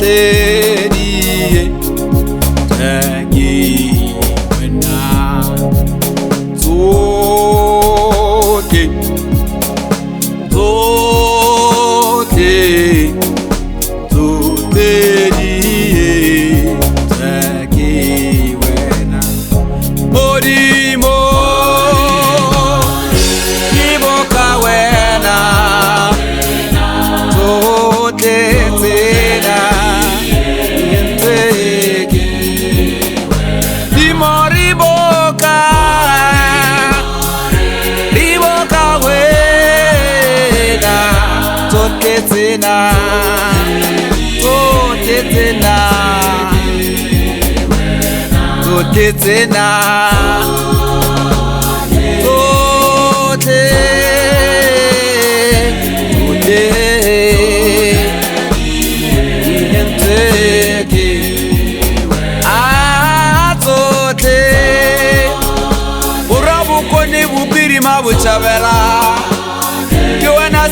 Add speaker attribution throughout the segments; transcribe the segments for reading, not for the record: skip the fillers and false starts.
Speaker 1: tedi tagi wena zote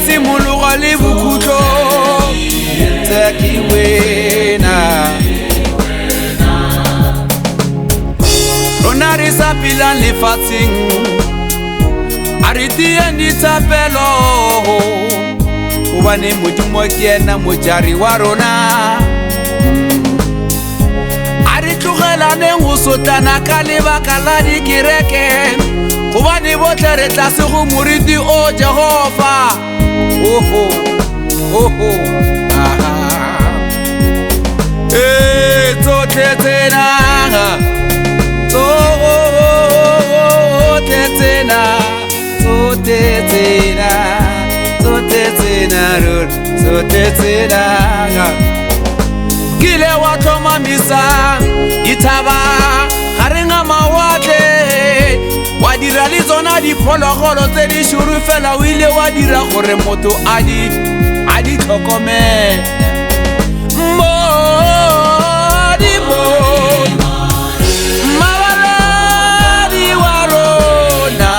Speaker 1: simuluga le bukutlo teki wena rona re sa pila lefatsheng a re tiendi thapelo gobane modimo ke ena mojari wa rona a re tlogelaneng go sotana ka lebaka la dikereke gobane botle re tla se go moriti o Jehova kile wa tlhomamisa ithaba garenga mawatle wa dira le tsona diphologolo tse di šoro fela o ile wa dira gore motho a di tlhokomele mabaladi wa rona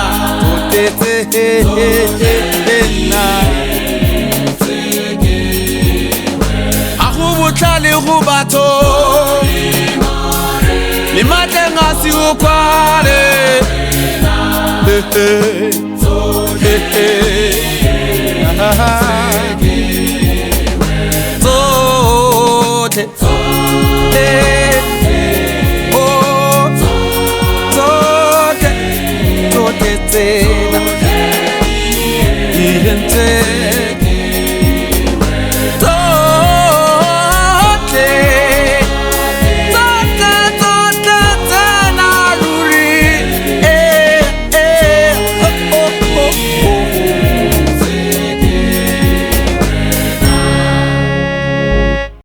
Speaker 1: a go botlhale go batho le matleng a se o kwale Tote